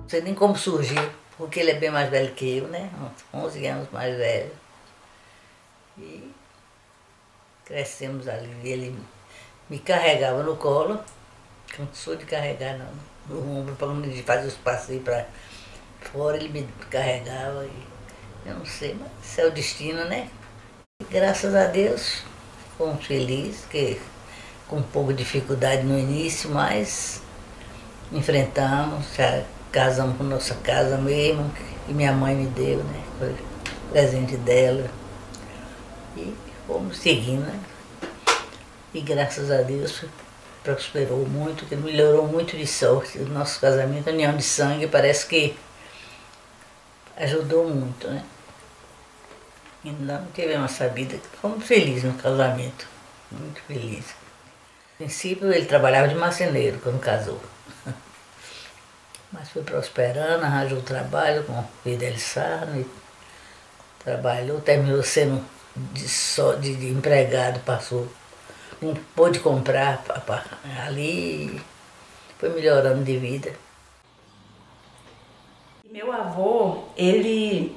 Não sei nem como surgiu, porque ele é bem mais velho que eu, né? Uns 11 anos mais velho. E crescemos ali. Ele me carregava no colo, que não sou de carregar não, no ombro, para não fazer os passeios para fora, ele me carregava. E eu não sei, mas isso é o destino, né? E graças a Deus, fomos felizes, que com um pouco de dificuldade no início, mas enfrentamos, já casamos com nossa casa mesmo, que minha mãe me deu, né? Foi presente dela. E fomos seguindo, né? E graças a Deus prosperou muito, que melhorou muito de sorte. O nosso casamento, a união de sangue, parece que ajudou muito, né? Ainda não tivemos essa vida, fomos felizes no casamento, muito felizes. No princípio ele trabalhava de marceneiro quando casou. Mas foi prosperando, arranjou trabalho com o Fidel Sarno, e trabalhou, terminou sendo de empregado, passou, não pôde comprar ali, foi melhorando de vida. Meu avô, ele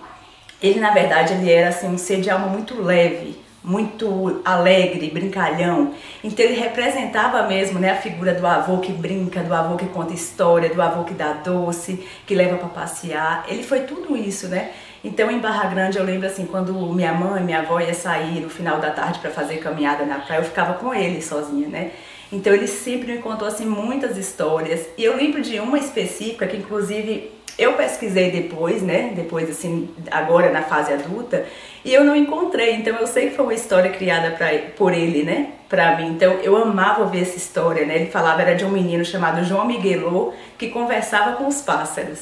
na verdade, ele era assim, um ser de alma muito leve, muito alegre, brincalhão. Então ele representava mesmo, né, a figura do avô que brinca, do avô que conta história, do avô que dá doce, que leva para passear. Ele foi tudo isso, né? Então em Barra Grande eu lembro assim, quando minha mãe e minha avó ia sair no final da tarde para fazer caminhada na praia, eu ficava com ele sozinha, né? Então ele sempre me contou assim muitas histórias. E eu lembro de uma específica que inclusive eu pesquisei depois, né? Depois assim, agora na fase adulta, e eu não encontrei. Então eu sei que foi uma história criada por ele, né? Pra mim. Então eu amava ver essa história, né? Ele falava, era de um menino chamado João Miguelô, que conversava com os pássaros.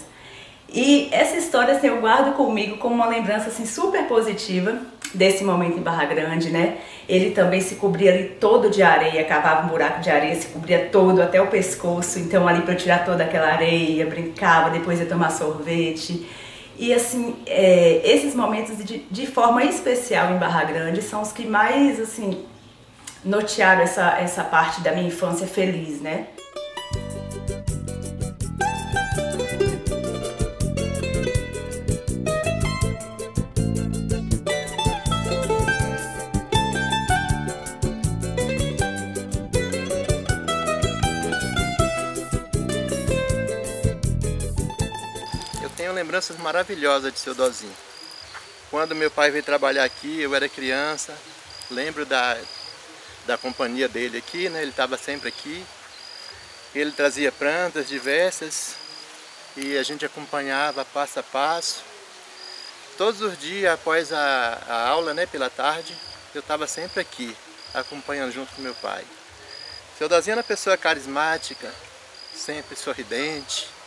E essa história assim, eu guardo comigo como uma lembrança assim, super positiva desse momento em Barra Grande, né? Ele também se cobria ali todo de areia, cavava um buraco de areia, se cobria todo até o pescoço, então ali para tirar toda aquela areia, brincava, depois ia tomar sorvete. E assim, esses momentos de forma especial em Barra Grande são os que mais assim notearam essa parte da minha infância feliz, né? Tenho lembranças maravilhosas de seu Dozinho. Quando meu pai veio trabalhar aqui, eu era criança, lembro da companhia dele aqui, né? Ele estava sempre aqui. Ele trazia plantas diversas e a gente acompanhava passo a passo. Todos os dias após a aula, né, pela tarde, eu estava sempre aqui, acompanhando junto com meu pai. Seu Dozinho era uma pessoa carismática, sempre sorridente.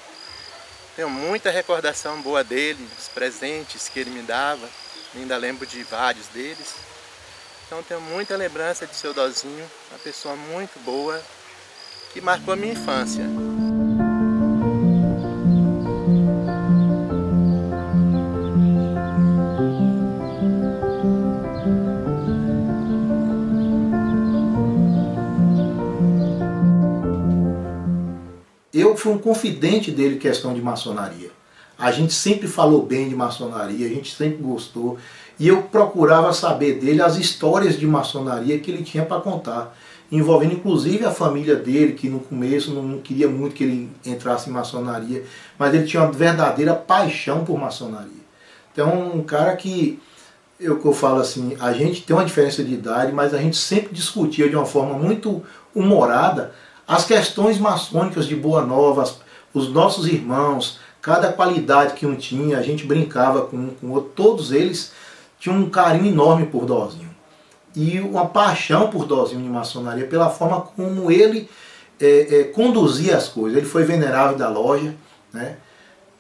Tenho muita recordação boa dele, dos presentes que ele me dava, ainda lembro de vários deles. Então tenho muita lembrança de seu Dozinho, uma pessoa muito boa, que marcou a minha infância. Eu fui um confidente dele em questão de maçonaria. A gente sempre falou bem de maçonaria, a gente sempre gostou. E eu procurava saber dele as histórias de maçonaria que ele tinha para contar, envolvendo inclusive a família dele, que no começo não queria muito que ele entrasse em maçonaria, mas ele tinha uma verdadeira paixão por maçonaria. Então, um cara que eu falo assim, a gente tem uma diferença de idade, mas a gente sempre discutia de uma forma muito humorada as questões maçônicas de Boa Nova, os nossos irmãos, cada qualidade que um tinha, a gente brincava com um com o outro, todos eles tinham um carinho enorme por Dozinho. E uma paixão por Dozinho de maçonaria, pela forma como ele conduzia as coisas. Ele foi venerável da loja, né?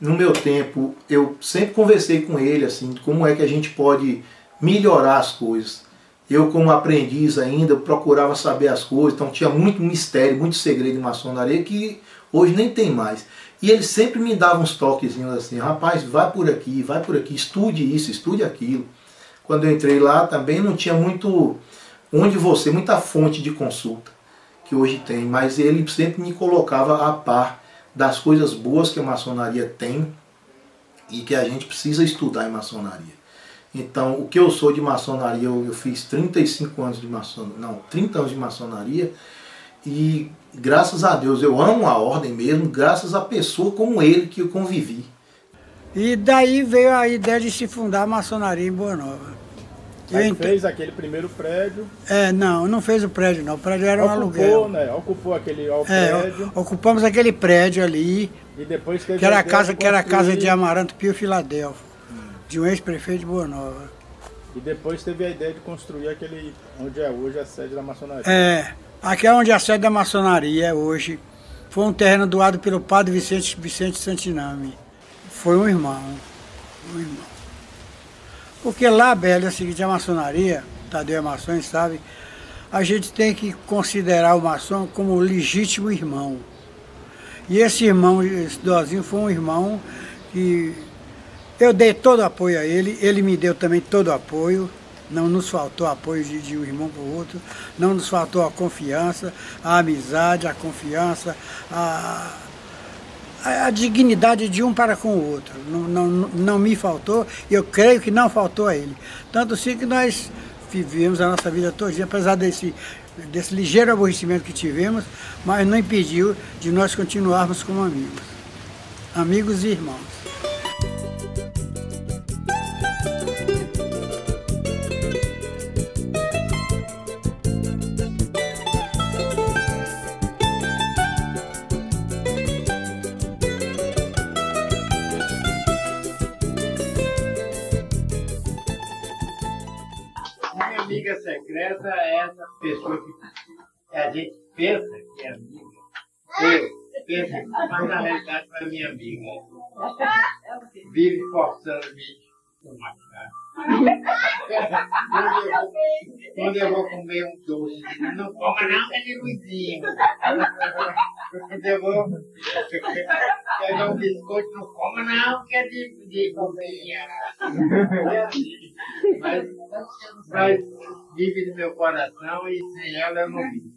No meu tempo, eu sempre conversei com ele, assim, como é que a gente pode melhorar as coisas. Eu, como aprendiz ainda, procurava saber as coisas, então tinha muito mistério, muito segredo em maçonaria que hoje nem tem mais. E ele sempre me dava uns toquezinhos assim, rapaz, vai por aqui, estude isso, estude aquilo. Quando eu entrei lá também não tinha muita fonte de consulta que hoje tem, mas ele sempre me colocava a par das coisas boas que a maçonaria tem e que a gente precisa estudar em maçonaria. Então, o que eu sou de maçonaria, eu fiz 35 anos de maçonaria, não, 30 anos de maçonaria, e graças a Deus eu amo a ordem mesmo, graças a pessoa como ele que eu convivi. E daí veio a ideia de se fundar a maçonaria em Boa Nova. Aí fez aquele primeiro prédio. Não fez o prédio não, o prédio era um aluguel. Né? Ocupou aquele prédio. Ocupamos aquele prédio ali, e depois teve que era a casa de Amaranto Pio Filadélfo, de um ex-prefeito de Boa Nova. E depois teve a ideia de construir aquele onde é hoje a sede da maçonaria. Aqui é onde a sede da maçonaria é hoje. Foi um terreno doado pelo padre Vicente Santinami. Foi um irmão. Porque lá, Bela, é o seguinte, a maçonaria, Tadeu é maçom, sabe, a gente tem que considerar o maçom como um legítimo irmão. E esse irmão, esse Dozinho, foi um irmão que eu dei todo o apoio a ele, ele me deu também todo o apoio, não nos faltou apoio de um irmão para o outro, não nos faltou a confiança, a amizade, a confiança, a dignidade de um para com o outro. Não me faltou, e eu creio que não faltou a ele. Tanto sim que nós vivemos a nossa vida todinha, apesar desse ligeiro aborrecimento que tivemos, mas não impediu de nós continuarmos como amigos e irmãos. Amiga secreta é essa pessoa que a gente pensa que é amiga, mas na realidade não é minha amiga. Vive forçando-me a machucar. Quando eu vou comer um doce, não coma não, é de Luizinho. Quando eu vou pegar um biscoito, não coma não, que é de fofinha. Mas vive no meu coração e sem ela eu não vivo.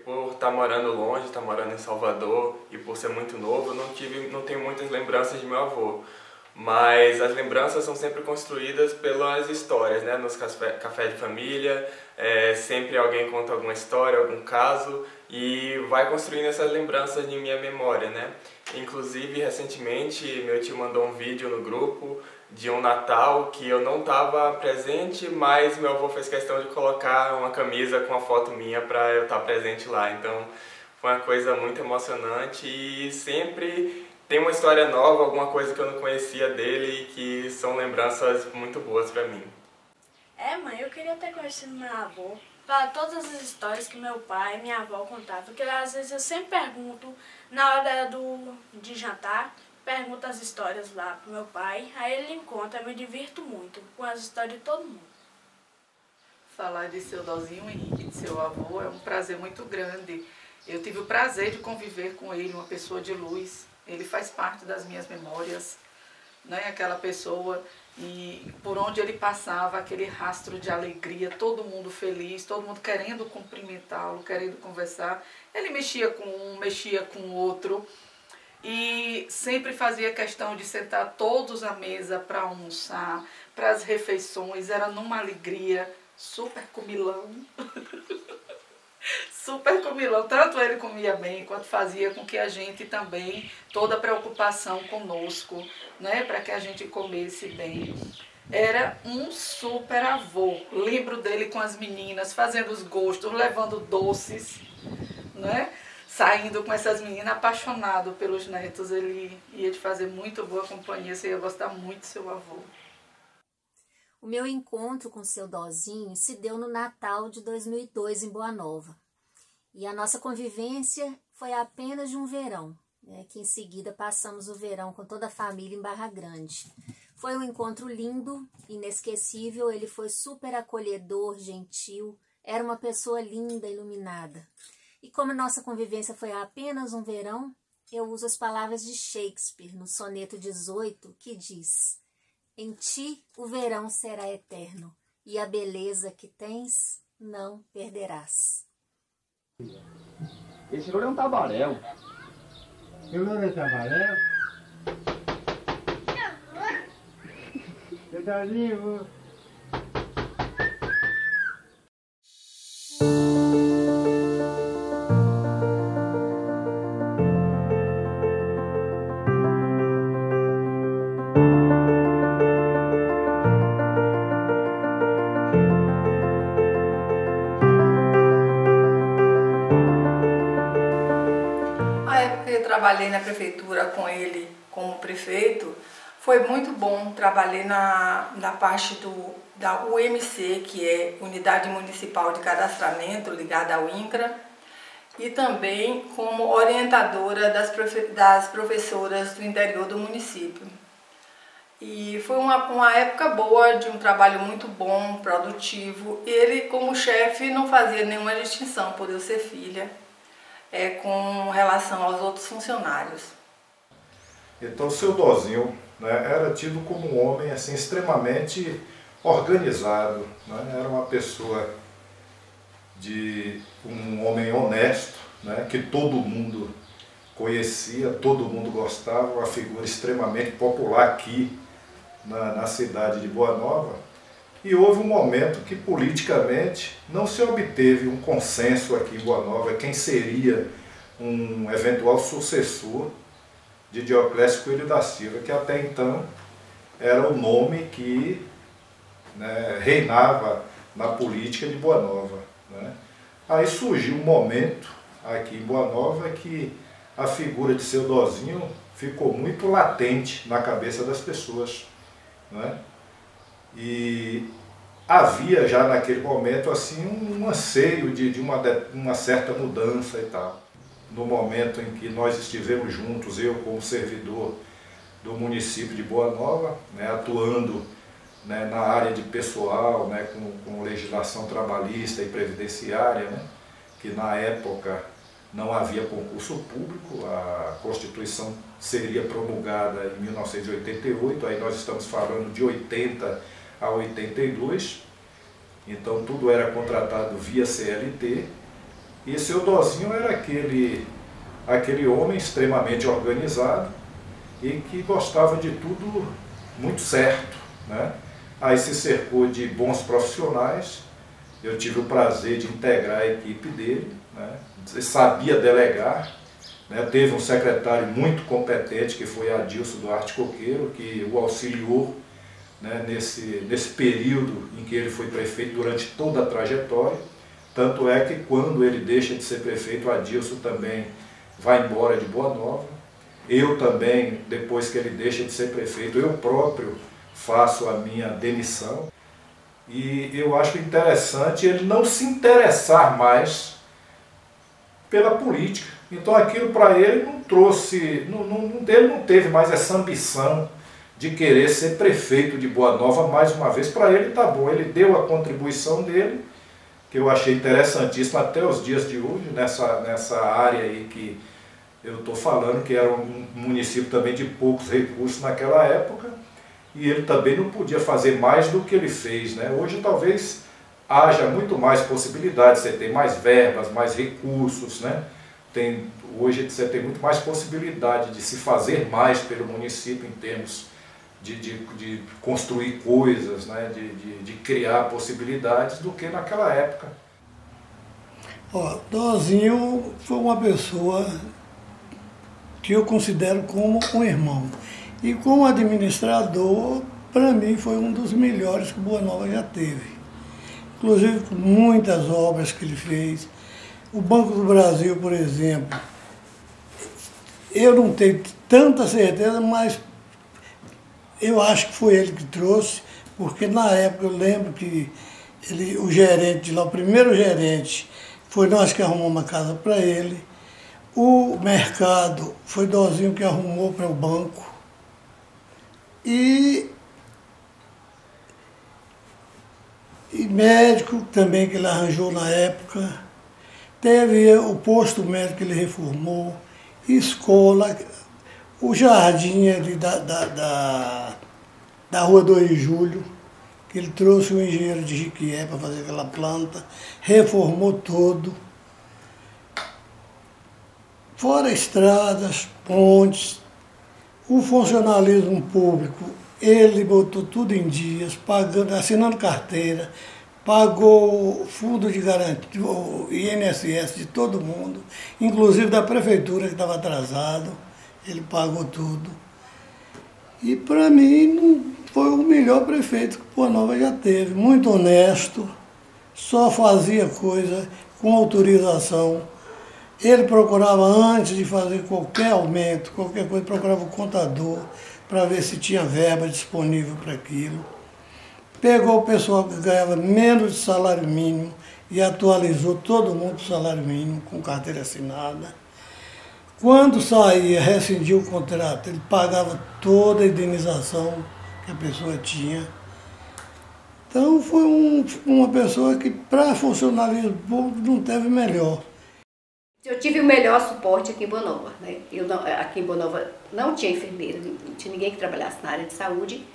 Por estar morando longe, estar morando em Salvador e por ser muito novo, não tenho muitas lembranças de meu avô. Mas as lembranças são sempre construídas pelas histórias, né? Nos cafés de família, sempre alguém conta alguma história, algum caso e vai construindo essas lembranças em minha memória, né? Inclusive, recentemente, meu tio mandou um vídeo no grupo de um Natal que eu não estava presente, mas meu avô fez questão de colocar uma camisa com a foto minha para eu estar presente lá. Então, foi uma coisa muito emocionante e sempre tem uma história nova, alguma coisa que eu não conhecia dele e que são lembranças muito boas para mim. Mãe, eu queria ter conhecido meu avô para todas as histórias que meu pai e minha avó contavam, porque às vezes eu sempre pergunto, na hora de jantar, pergunto as histórias lá pro meu pai, aí ele conta, eu me divirto muito com as histórias de todo mundo. Falar de seu Dozinho Henrique, de seu avô, é um prazer muito grande. Eu tive o prazer de conviver com ele, uma pessoa de luz. Ele faz parte das minhas memórias, né? Aquela pessoa, e por onde ele passava, aquele rastro de alegria, todo mundo feliz, todo mundo querendo cumprimentá-lo, querendo conversar. Ele mexia com um, mexia com o outro e sempre fazia questão de sentar todos à mesa para almoçar, para as refeições, era numa alegria, super comilão. Super comilão, tanto ele comia bem, quanto fazia com que a gente também, toda a preocupação conosco, né, para que a gente comesse bem. Era um super avô, lembro dele com as meninas, fazendo os gostos, levando doces, né, saindo com essas meninas, apaixonado pelos netos, ele ia te fazer muito boa companhia, você ia gostar muito do seu avô. O meu encontro com o seu Dozinho se deu no Natal de 2002 em Boa Nova. E a nossa convivência foi apenas de um verão, né, que em seguida passamos o verão com toda a família em Barra Grande. Foi um encontro lindo, inesquecível, ele foi super acolhedor, gentil, era uma pessoa linda, iluminada. E como nossa convivência foi apenas um verão, eu uso as palavras de Shakespeare no soneto 18, que diz: em ti o verão será eterno, e a beleza que tens não perderás. Esse louro é um tabaréu. Eu não é tabaréu? Eu tá vivo. Eu trabalhei na prefeitura com ele como prefeito, foi muito bom. Trabalhei na parte da UMC, que é Unidade Municipal de Cadastramento, ligada ao INCRA, e também como orientadora das professoras do interior do município. E foi uma época boa, de um trabalho muito bom, produtivo. Ele, como chefe, não fazia nenhuma distinção por eu ser filha, com relação aos outros funcionários. Então o seu Dozinho, né, era tido como um homem assim, extremamente organizado, né? Era uma pessoa um homem honesto, né, que todo mundo conhecia, todo mundo gostava, uma figura extremamente popular aqui na cidade de Boa Nova. E houve um momento que politicamente não se obteve um consenso aqui em Boa Nova quem seria um eventual sucessor de Dioclésio Coelho da Silva, que até então era o nome que, né, reinava na política de Boa Nova, né? Aí surgiu um momento aqui em Boa Nova que a figura de seu Dozinho ficou muito latente na cabeça das pessoas, né? E havia já naquele momento assim um anseio de uma certa mudança e tal. No momento em que nós estivemos juntos, eu como servidor do município de Boa Nova, né, atuando, né, na área de pessoal, né, com legislação trabalhista e previdenciária, né, que na época não havia concurso público, a Constituição seria promulgada em 1988, aí nós estamos falando de 80 a 82, então tudo era contratado via CLT, e seu Dozinho era aquele homem extremamente organizado e que gostava de tudo muito certo, né? Aí se cercou de bons profissionais, eu tive o prazer de integrar a equipe dele, né? Sabia delegar, né? Teve um secretário muito competente, que foi Adilson Duarte Coqueiro, que o auxiliou, né, nesse período em que ele foi prefeito durante toda a trajetória. Tanto é que quando ele deixa de ser prefeito, o Adilson também vai embora de Boa Nova. Eu também, depois que ele deixa de ser prefeito, eu próprio faço a minha demissão. E eu acho interessante ele não se interessar mais pela política. Então aquilo para ele não trouxe, ele não teve mais essa ambição de querer ser prefeito de Boa Nova mais uma vez. Para ele tá bom, ele deu a contribuição dele, que eu achei interessantíssima até os dias de hoje, nessa área aí que eu estou falando, que era um município também de poucos recursos naquela época, e ele também não podia fazer mais do que ele fez, né? Hoje talvez haja muito mais possibilidades, você tem mais verbas, mais recursos, né? Hoje você tem muito mais possibilidade de se fazer mais pelo município em termos de construir coisas, né? de criar possibilidades do que naquela época. Dozinho foi uma pessoa que eu considero como um irmão. E como administrador, para mim foi um dos melhores que Boa Nova já teve. Inclusive muitas obras que ele fez. O Banco do Brasil, por exemplo, eu não tenho tanta certeza, mas eu acho que foi ele que trouxe, porque na época eu lembro que o gerente de lá, o primeiro gerente, foi nós que arrumamos uma casa para ele. O mercado foi Dozinho que arrumou para o banco. E médico também que ele arranjou na época. Teve o posto médico que ele reformou, escola, o jardim ali da Rua 2 de Julho, que ele trouxe o engenheiro de Jiquié para fazer aquela planta, reformou todo. Fora estradas, pontes, o funcionalismo público, ele botou tudo em dias, pagando, assinando carteira, pagou fundo de garantia, o INSS de todo mundo, inclusive da prefeitura que estava atrasado, ele pagou tudo. E para mim foi o melhor prefeito que Boa Nova já teve, muito honesto, só fazia coisa com autorização. Ele procurava, antes de fazer qualquer aumento, qualquer coisa, procurava o contador para ver se tinha verba disponível para aquilo. Pegou o pessoal que ganhava menos de salário mínimo e atualizou todo mundo para o salário mínimo, com carteira assinada. Quando saía, rescindia o contrato, ele pagava toda a indenização que a pessoa tinha. Então foi uma pessoa que, para funcionalismo público, não teve melhor. Eu tive o melhor suporte aqui em Boa Nova, né? Aqui em Boa Nova não tinha enfermeira, não tinha ninguém que trabalhasse na área de saúde.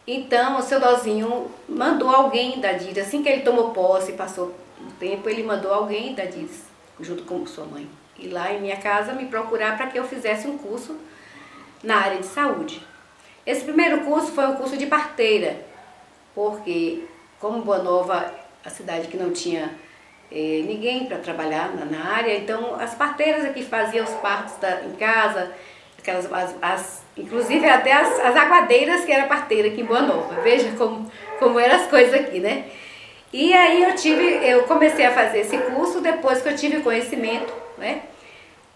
Então o seu Dozinho mandou alguém da DIRES, assim que ele tomou posse, passou um tempo, ele mandou alguém da DIRES, junto com sua mãe, ir lá em minha casa me procurar para que eu fizesse um curso na área de saúde. Esse primeiro curso foi um curso de parteira, porque como Boa Nova, a cidade que não tinha ninguém para trabalhar na área, então as parteiras aqui faziam os partos em casa, inclusive até as aguadeiras que era parteira aqui em Boa Nova. Veja como eram as coisas aqui, né? E aí eu comecei a fazer esse curso depois que eu tive conhecimento, né?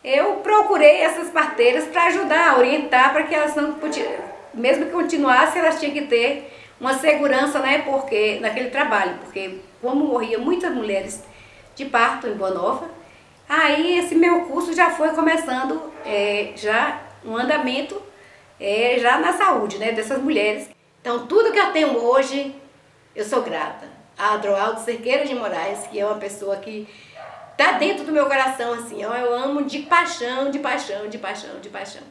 Eu procurei essas parteiras para ajudar, orientar, para que elas não podiam, mesmo que continuassem, elas tinham que ter uma segurança, né? Porque naquele trabalho, porque como morria muitas mulheres de parto em Boa Nova, aí esse meu curso já foi começando já um andamento já na saúde, né, dessas mulheres. Então tudo que eu tenho hoje, eu sou grata a Adroaldo Cerqueira de Moraes, que é uma pessoa que está dentro do meu coração, assim, eu amo de paixão, de paixão, de paixão, de paixão.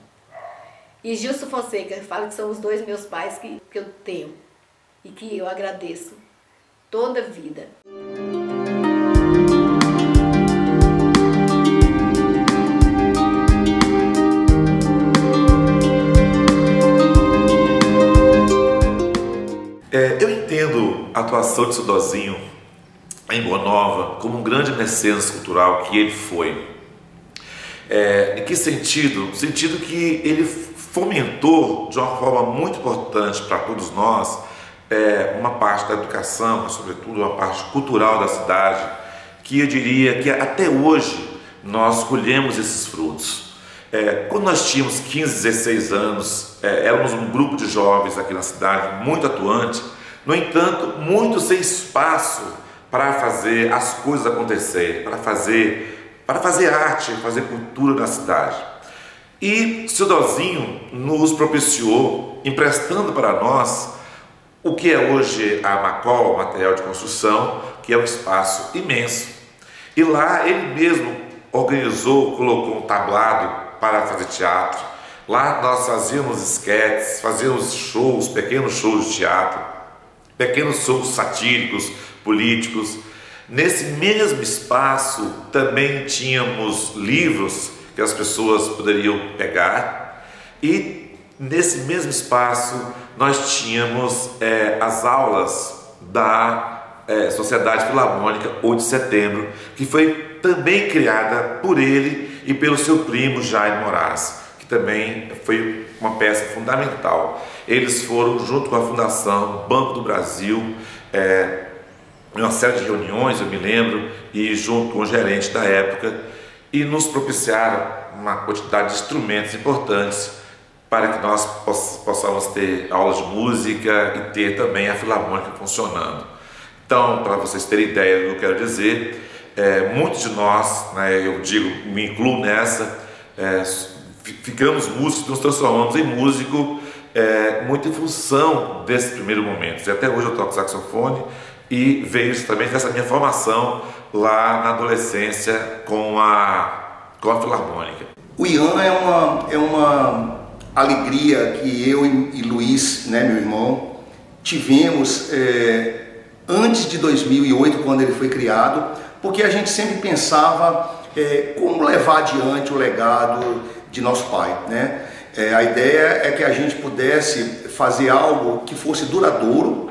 E Gilson Fonseca, eu falo que são os dois meus pais que eu tenho e que eu agradeço toda a vida. Eu entendo a atuação de seu Dozinho em Boa Nova como um grande mecenas cultural que ele foi. Em que sentido? No sentido que ele fomentou de uma forma muito importante para todos nós uma parte da educação, mas sobretudo uma parte cultural da cidade, que eu diria que até hoje nós colhemos esses frutos. Quando nós tínhamos 15, 16 anos, éramos um grupo de jovens aqui na cidade, muito atuante, no entanto, muito sem espaço para fazer as coisas acontecerem, para fazer arte, fazer cultura na cidade. E seu Dozinho nos propiciou, emprestando para nós o que é hoje a Macol, material de construção, que é um espaço imenso. E lá ele mesmo organizou, colocou um tablado para fazer teatro. Lá nós fazíamos esquetes, fazíamos shows, pequenos shows de teatro, pequenos shows satíricos, políticos. Nesse mesmo espaço também tínhamos livros que as pessoas poderiam pegar, e nesse mesmo espaço nós tínhamos as aulas da Sociedade Filarmônica 8 de Setembro, que foi também criada por ele e pelo seu primo Jaime Moraes, que também foi uma peça fundamental. Eles foram, junto com a Fundação Banco do Brasil, em uma série de reuniões, eu me lembro, e junto com o gerente da época, e nos propiciaram uma quantidade de instrumentos importantes para que nós possamos ter aulas de música e ter também a Filarmônica funcionando. Então, para vocês terem ideia do que eu quero dizer, muitos de nós, né, eu digo, me incluo nessa, ficamos músicos, nos transformamos em músico muito em função desse primeiro momento. E até hoje eu toco saxofone e veio justamente dessa minha formação lá na adolescência com a Filarmônica. O Ian é uma alegria que eu e Luiz, né, meu irmão, tivemos antes de 2008, quando ele foi criado, porque a gente sempre pensava como levar adiante o legado de nosso pai, né? A ideia é que a gente pudesse fazer algo que fosse duradouro,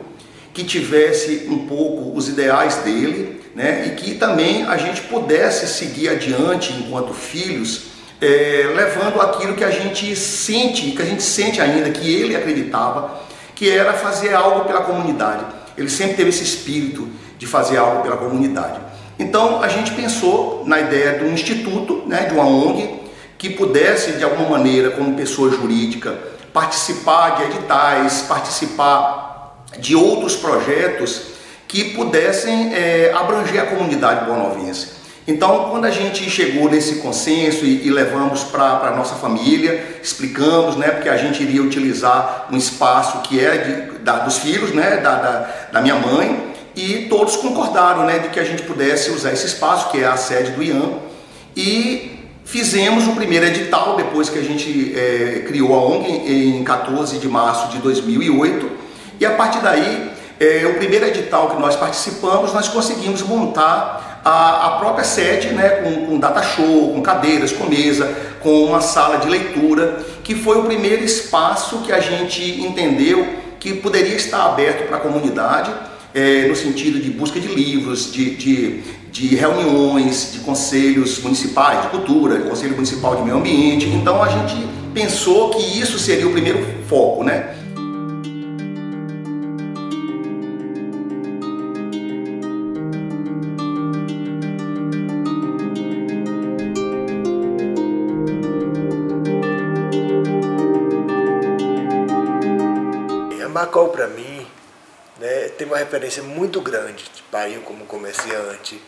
que tivesse um pouco os ideais dele, né? E que também a gente pudesse seguir adiante enquanto filhos, levando aquilo que a gente sente ainda, que ele acreditava, que era fazer algo pela comunidade. Ele sempre teve esse espírito de fazer algo pela comunidade. Então a gente pensou na ideia de um instituto, né, de uma ONG, que pudesse de alguma maneira, como pessoa jurídica, participar de editais, participar de outros projetos que pudessem abranger a comunidade boanovense. Então, quando a gente chegou nesse consenso e levamos para a nossa família, explicamos, né, porque a gente iria utilizar um espaço que dos filhos, né, da minha mãe, e todos concordaram, né, de que a gente pudesse usar esse espaço, que é a sede do Ian, e fizemos o primeiro edital, depois que a gente criou a ONG, em 14 de março de 2008, e a partir daí, o primeiro edital que nós participamos, nós conseguimos montar a própria sede, né, com data show, com cadeiras, com mesa, com uma sala de leitura, que foi o primeiro espaço que a gente entendeu que poderia estar aberto para a comunidade, no sentido de busca de livros, de reuniões, de conselhos municipais de cultura, conselho municipal de meio ambiente. Então a gente pensou que isso seria o primeiro foco, né? Macol, para mim, né, tem uma referência muito grande de pai como comerciante.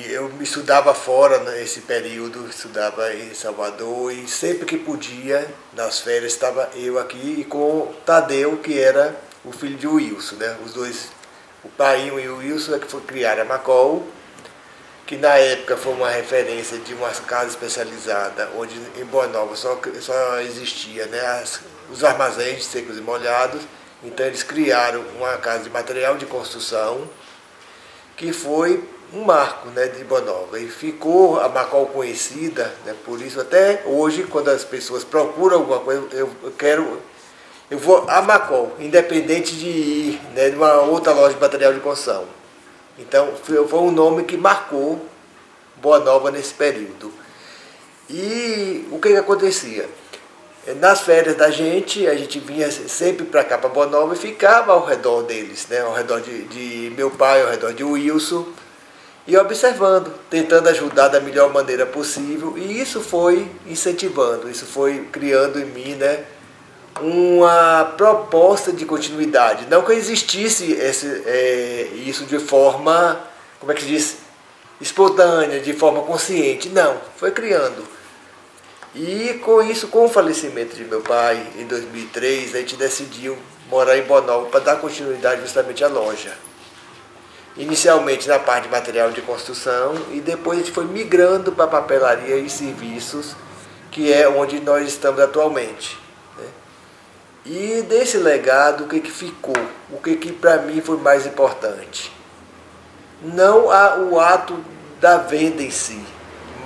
Eu me estudava fora nesse período, estudava em Salvador, e sempre que podia, nas férias, estava eu aqui e com o Tadeu, que era o filho de Wilson, né? Os dois, o pai e o Wilson, é que foi criar a Macol, que na época foi uma referência de uma casa especializada, onde em Boa Nova só existia, né, os armazéns de secos e molhados. Então eles criaram uma casa de material de construção, que foi um marco, né, de Boa Nova. E ficou a Macol conhecida, né, por isso até hoje, quando as pessoas procuram alguma coisa, eu vou a Macol, independente de ir, né, de uma outra loja de material de construção. Então foi um nome que marcou Boa Nova nesse período. E o que acontecia? Nas férias da gente, a gente vinha sempre para cá, para Boa Nova, e ficava ao redor deles, né? Ao redor de meu pai, ao redor de Wilson, e observando, tentando ajudar da melhor maneira possível. E isso foi incentivando, isso foi criando em mim, né, uma proposta de continuidade. Não que existisse isso de forma, como é que se diz, espontânea, de forma consciente. Não, foi criando. E com isso, com o falecimento de meu pai, em 2003, a gente decidiu morar em Boa Nova para dar continuidade justamente à loja. Inicialmente na parte de material de construção, e depois a gente foi migrando para papelaria e serviços, que é onde nós estamos atualmente. E desse legado, o que ficou? O que para mim foi mais importante? Não o ato da venda em si,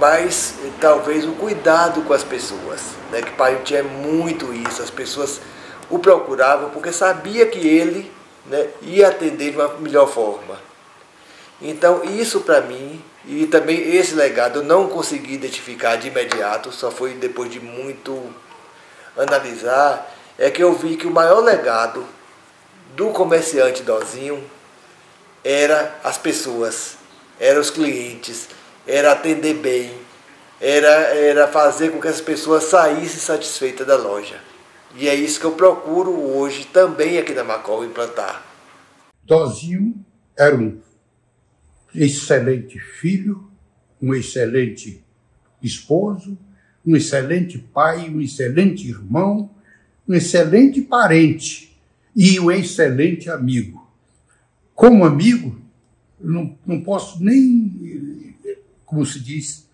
mas talvez o cuidado com as pessoas, né? Que pai tinha muito isso, as pessoas o procuravam porque sabia que ele, né, ia atender de uma melhor forma. Então isso para mim, e também esse legado eu não consegui identificar de imediato, só foi depois de muito analisar, é que eu vi que o maior legado do comerciante Dozinho era as pessoas, eram os clientes, era atender bem, era fazer com que as pessoas saíssem satisfeitas da loja. E é isso que eu procuro hoje também aqui na Macol implantar. Dozinho era um excelente filho, um excelente esposo, um excelente pai, um excelente irmão, um excelente parente e um excelente amigo. como amigo, não posso nem, como se diz,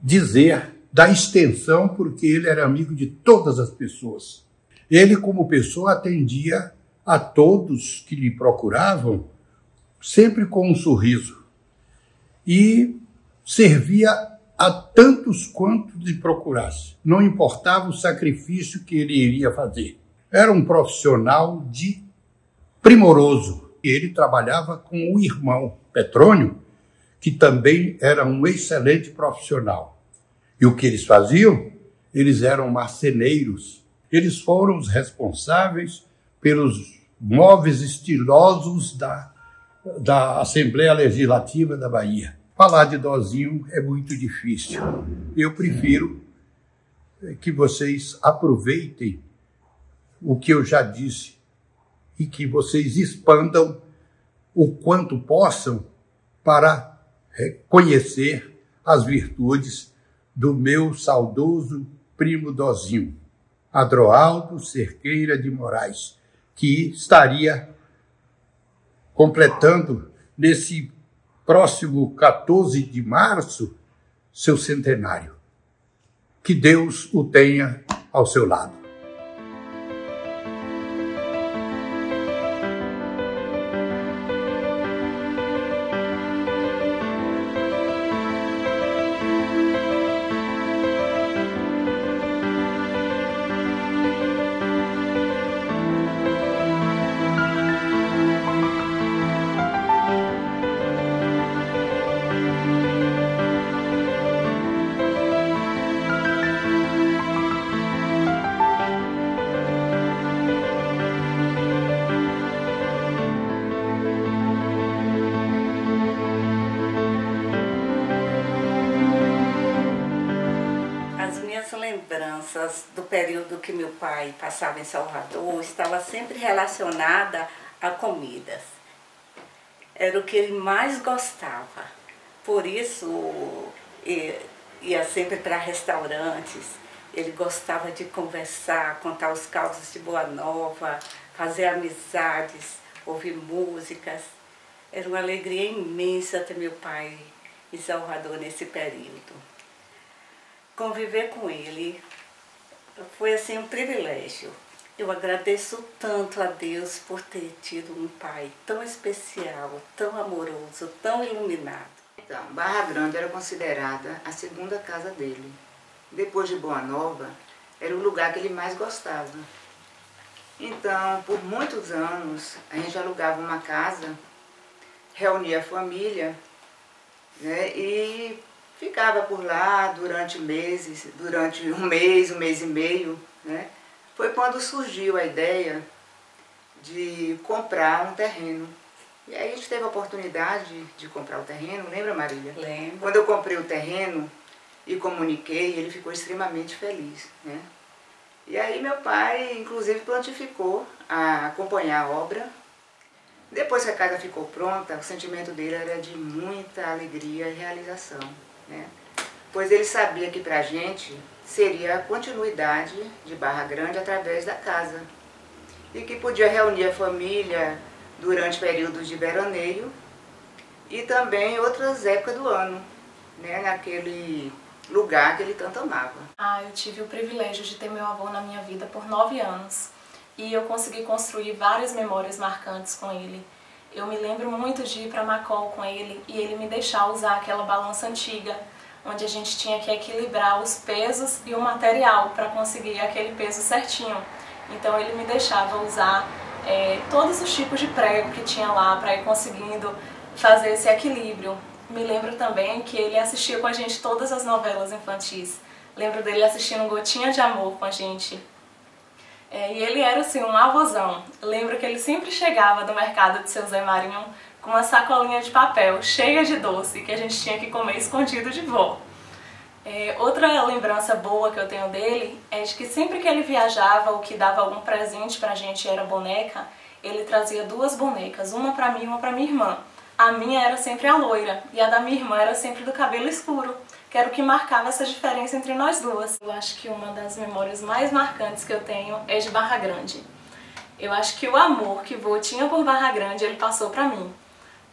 dizer da extensão, porque ele era amigo de todas as pessoas. Ele, como pessoa, atendia a todos que lhe procuravam, sempre com um sorriso. E servia a tantos quanto lhe procurasse. Não importava o sacrifício que ele iria fazer. Era um profissional primoroso. Ele trabalhava com o irmão Petrônio, que também era um excelente profissional. E o que eles faziam? Eles eram marceneiros. Eles foram os responsáveis pelos móveis estilosos da Assembleia Legislativa da Bahia. Falar de Dozinho é muito difícil. Eu prefiro que vocês aproveitem o que eu já disse e que vocês expandam o quanto possam para conhecer as virtudes do meu saudoso primo Dozinho, Adroaldo Cerqueira de Moraes, que estaria completando nesse próximo 14 de março seu centenário. Que Deus o tenha ao seu lado. Lembranças do período que meu pai passava em Salvador estava sempre relacionada a comidas. Era o que ele mais gostava. Por isso, ia sempre para restaurantes. Ele gostava de conversar, contar os causos de Boa Nova, fazer amizades, ouvir músicas. Era uma alegria imensa ter meu pai em Salvador nesse período. Conviver com ele foi assim um privilégio. Eu agradeço tanto a Deus por ter tido um pai tão especial, tão amoroso, tão iluminado. Então, Barra Grande era considerada a segunda casa dele. Depois de Boa Nova, era o lugar que ele mais gostava. Então, por muitos anos, a gente alugava uma casa, reunia a família, né, e ficava por lá durante meses, durante um mês e meio, né? Foi quando surgiu a ideia de comprar um terreno. E aí a gente teve a oportunidade de comprar o terreno, lembra, Marília? Lembro. Quando eu comprei o terreno e comuniquei, ele ficou extremamente feliz, né? E aí meu pai, inclusive, plantificou a acompanhar a obra. Depois que a casa ficou pronta, o sentimento dele era de muita alegria e realização, né? Pois ele sabia que para a gente seria a continuidade de Barra Grande através da casa e que podia reunir a família durante períodos de veraneio e também outras épocas do ano, né, naquele lugar que ele tanto amava. Eu tive o privilégio de ter meu avô na minha vida por 9 anos e eu consegui construir várias memórias marcantes com ele. Eu me lembro muito de ir para Macol com ele e ele me deixar usar aquela balança antiga, onde a gente tinha que equilibrar os pesos e o material para conseguir aquele peso certinho. Então ele me deixava usar todos os tipos de prego que tinha lá para ir conseguindo fazer esse equilíbrio. Me lembro também que ele assistia com a gente todas as novelas infantis. Lembro dele assistindo Gotinha de Amor com a gente. E ele era assim um avôzão. Lembro que ele sempre chegava do mercado de Seu Zé Marinho com uma sacolinha de papel cheia de doce que a gente tinha que comer escondido de vó. Outra lembrança boa que eu tenho dele é de que sempre que ele viajava ou que dava algum presente pra gente era boneca, ele trazia 2 bonecas, uma pra mim e uma pra minha irmã. A minha era sempre a loira e a da minha irmã era sempre do cabelo escuro, que era o que marcava essa diferença entre nós duas. Eu acho que uma das memórias mais marcantes que eu tenho é de Barra Grande. Eu acho que o amor que vô tinha por Barra Grande, ele passou para mim.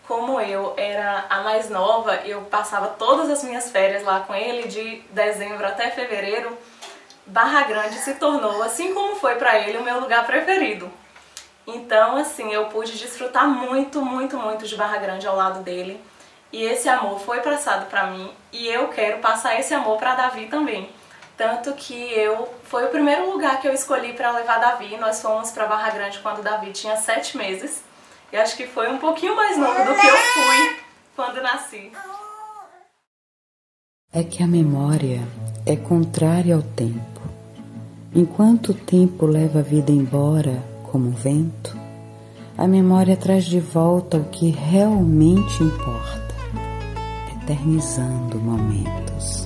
Como eu era a mais nova, eu passava todas as minhas férias lá com ele, de dezembro até fevereiro. Barra Grande se tornou, assim como foi para ele, o meu lugar preferido. Então, assim, eu pude desfrutar muito, muito, muito de Barra Grande ao lado dele. E esse amor foi passado para mim e eu quero passar esse amor para Davi também. Tanto que foi o primeiro lugar que eu escolhi para levar Davi. Nós fomos para Barra Grande quando Davi tinha 7 meses. E acho que foi um pouquinho mais novo do que eu fui quando nasci. É que a memória é contrária ao tempo. Enquanto o tempo leva a vida embora como vento, a memória traz de volta o que realmente importa, eternizando momentos.